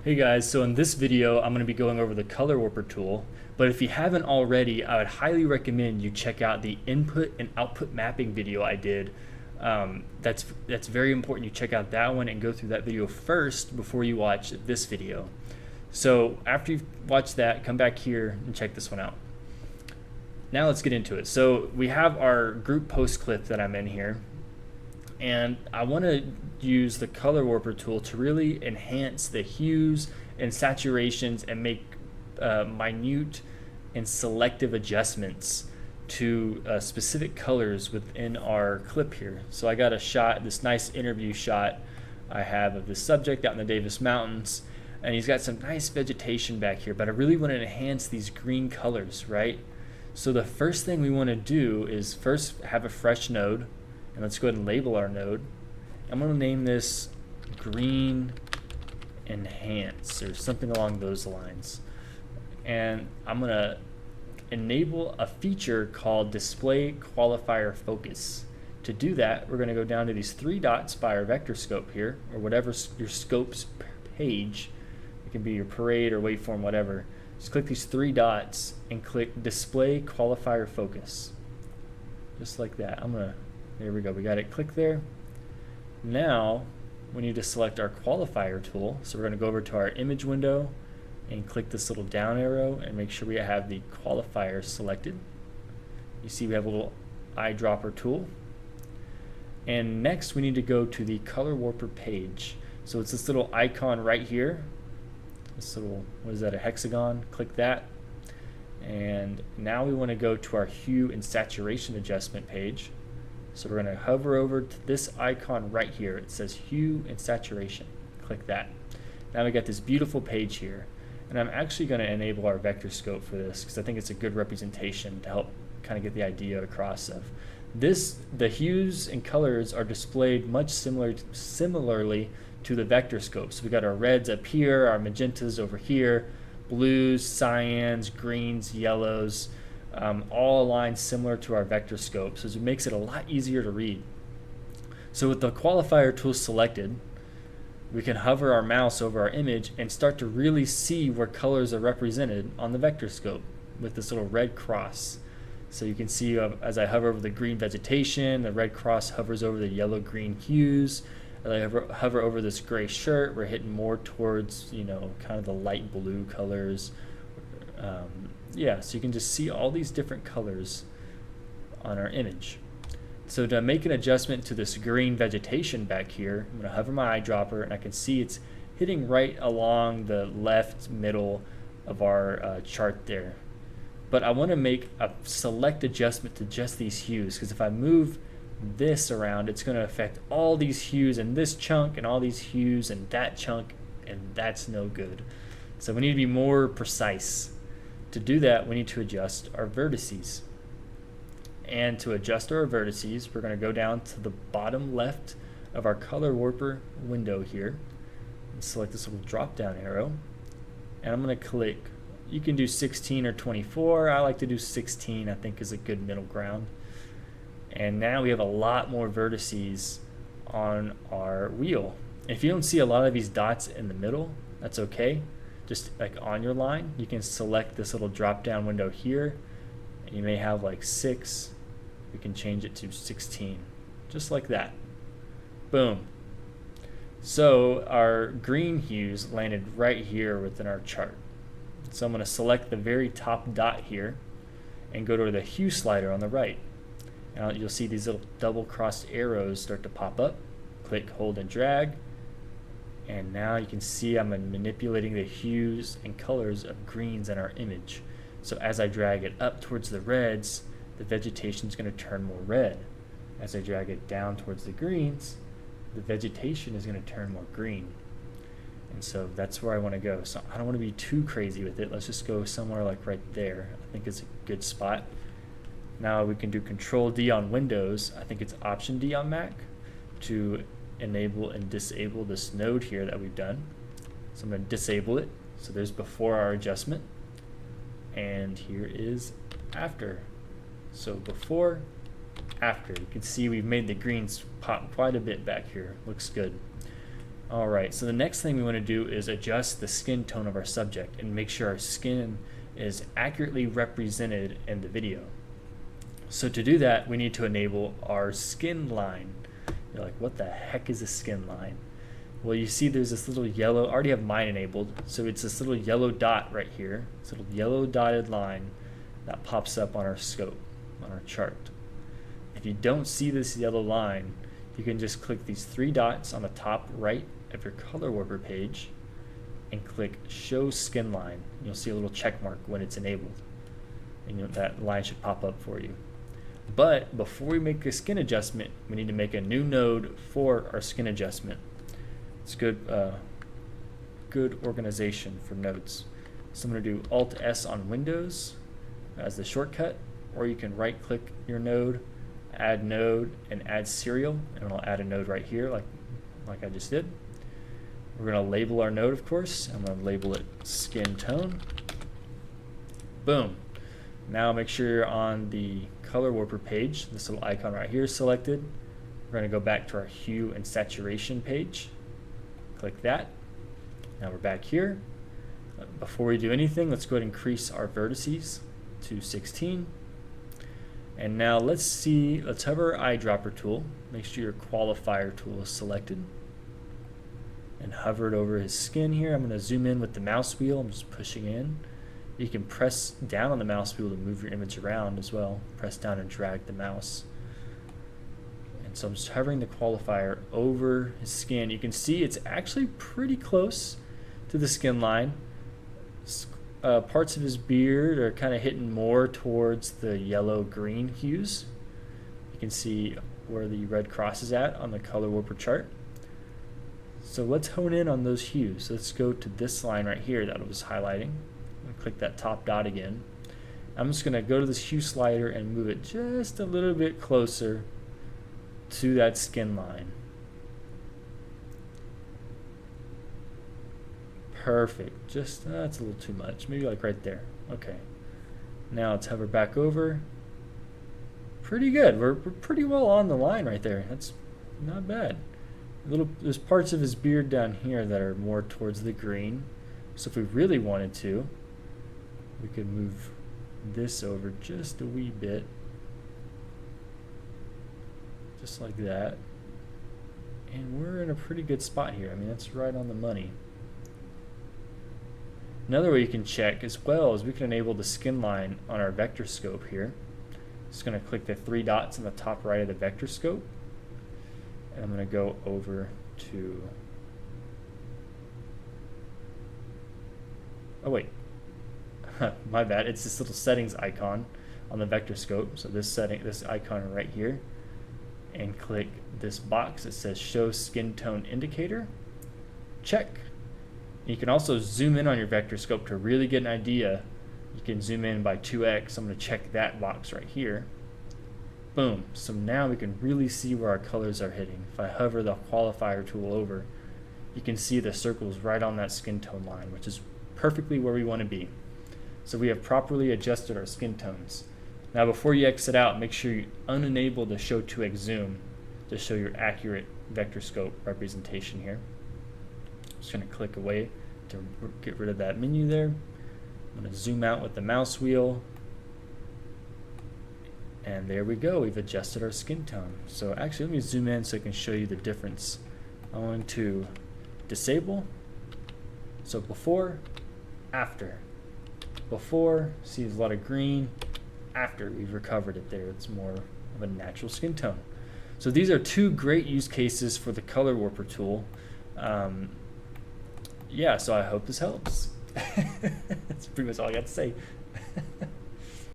Hey guys, so in this video I'm going to be going over the color warper tool, but if you haven't already, I would highly recommend you check out the input and output mapping video I did. That's very important. You check out that one and go through that video first before you watch this video. So after you've watched that, come back here and check this one out. Now let's get into it. So we have our group post clip that I'm in here, and I want to use the color warper tool to really enhance the hues and saturations and make minute and selective adjustments to specific colors within our clip here. So I got a shot, this nice interview shot I have of the subject out in the Davis Mountains, and he's got some nice vegetation back here, but I really want to enhance these green colors, right? So the first thing we want to do is first have a fresh node, and let's go ahead and label our node. I'm going to name this green enhance or something along those lines. And I'm going to enable a feature called display qualifier focus. To do that, we're going to go down to these three dots by our vector scope here, or whatever your scope's page. It can be your parade or waveform, whatever. Just click these three dots and click display qualifier focus. Just like that. There we go, we got it. Click there. Now we need to select our qualifier tool. So we're going to go over to our image window and click this little down arrow and make sure we have the qualifier selected. You see we have a little eyedropper tool. And next we need to go to the color warper page. So it's this little icon right here. This little, what is that, a hexagon? Click that. And now we want to go to our hue and saturation adjustment page. So we're going to hover over to this icon right here. It says hue and saturation. Click that. Now we got this beautiful page here. And I'm actually going to enable our vector scope for this because I think it's a good representation to help kind of get the idea across of this. The hues and colors are displayed much similarly to the vector scope. So we got our reds up here, our magentas over here, blues, cyans, greens, yellows, all aligned similar to our vector scope, so it makes it a lot easier to read. So with the qualifier tool selected, we can hover our mouse over our image and start to really see where colors are represented on the vector scope with this little red cross. So you can see as I hover over the green vegetation, the red cross hovers over the yellow-green hues. As I hover over this gray shirt, we're hitting more towards, kind of the light blue colors. Yeah, so you can just see all these different colors on our image. So to make an adjustment to this green vegetation back here, I'm going to hover my eyedropper and I can see it's hitting right along the left middle of our chart there. But I want to make a select adjustment to just these hues, because if I move this around, it's going to affect all these hues in this chunk and all these hues in that chunk, and that's no good. So we need to be more precise. To do that, we need to adjust our vertices. And to adjust our vertices, we're going to go down to the bottom left of our color warper window here and select this little drop down arrow. And I'm going to click, you can do 16 or 24. I like to do 16, I think is a good middle ground. And now we have a lot more vertices on our wheel. If you don't see a lot of these dots in the middle, that's okay. Just like on your line, you can select this little drop down window here, and you may have like 6. We can change it to 16, just like that. Boom. So our green hues landed right here within our chart. So I'm going to select the very top dot here and go to the hue slider on the right. Now you'll see these little double crossed arrows start to pop up. Click, hold, and drag. And now you can see I'm manipulating the hues and colors of greens in our image. So as I drag it up towards the reds, the vegetation is going to turn more red. As I drag it down towards the greens, the vegetation is going to turn more green. And so that's where I want to go. So I don't want to be too crazy with it. Let's just go somewhere like right there. I think it's a good spot. Now we can do Control D on Windows. I think it's Option D on Mac to enable and disable this node here that we've done. So I'm going to disable it. So there's before our adjustment, and here is after. So before, after. You can see we've made the greens pop quite a bit back here. Looks good. All right, so the next thing we want to do is adjust the skin tone of our subject and make sure our skin is accurately represented in the video. So to do that, we need to enable our skin line. You're like, what the heck is a skin line? Well, you see there's this little yellow, I already have mine enabled, so it's this little yellow dot right here, this little yellow dotted line that pops up on our scope, on our chart. If you don't see this yellow line, you can just click these three dots on the top right of your color warper page and click show skin line. You'll see a little check mark when it's enabled, and that line should pop up for you. But before we make a skin adjustment, we need to make a new node for our skin adjustment. It's good organization for nodes. So I'm going to do Alt S on Windows as the shortcut, or you can right click your node, add node, and add serial, and I'll add a node right here like I just did. We're going to label our node, of course. I'm going to label it skin tone. Boom. Now make sure you're on the color warper page. This little icon right here is selected. We're going to go back to our hue and saturation page. Click that. Now we're back here. Before we do anything, let's go ahead and increase our vertices to 16. And now let's hover our eyedropper tool. Make sure your qualifier tool is selected. And hover it over his skin here. I'm going to zoom in with the mouse wheel. I'm just pushing in. You can press down on the mouse wheel to move your image around as well. Press down and drag the mouse. And so I'm just hovering the qualifier over his skin. You can see it's actually pretty close to the skin line. Parts of his beard are kind of hitting more towards the yellow-green hues. You can see where the red cross is at on the color warper chart. So let's hone in on those hues. Let's go to this line right here that I was highlighting. Click that top dot again. I'm just going to go to this hue slider and move it just a little bit closer to that skin line. Perfect. Just that's a little too much. Maybe like right there. Okay. Now let's hover back over. Pretty good. We're pretty well on the line right there. That's not bad. There's parts of his beard down here that are more towards the green. So if we really wanted to, we could move this over just a wee bit. Just like that. And we're in a pretty good spot here. I mean, that's right on the money. Another way you can check as well is we can enable the skin line on our vector scope here. Just going to click the three dots in the top right of the vector scope. And I'm going to go over to, oh wait, my bad, it's this little settings icon on the vector scope. So this icon right here, and click this box that says show skin tone indicator. Check. You can also zoom in on your vector scope to really get an idea. You can zoom in by 2x. I'm going to check that box right here. Boom. So now we can really see where our colors are hitting. If I hover the qualifier tool over, you can see the circles right on that skin tone line, which is perfectly where we want to be. So we have properly adjusted our skin tones. Now before you exit out, make sure you unenable the show 2x zoom to show your accurate vector scope representation here. I'm just going to click away to get rid of that menu there. I'm going to zoom out with the mouse wheel. And there we go, we've adjusted our skin tone. So actually, let me zoom in so I can show you the difference. I'm going to disable. So before, after. Before, see there's a lot of green. After, we've recovered it there. It's more of a natural skin tone. So these are two great use cases for the color warper tool. Yeah, so I hope this helps. That's pretty much all I got to say.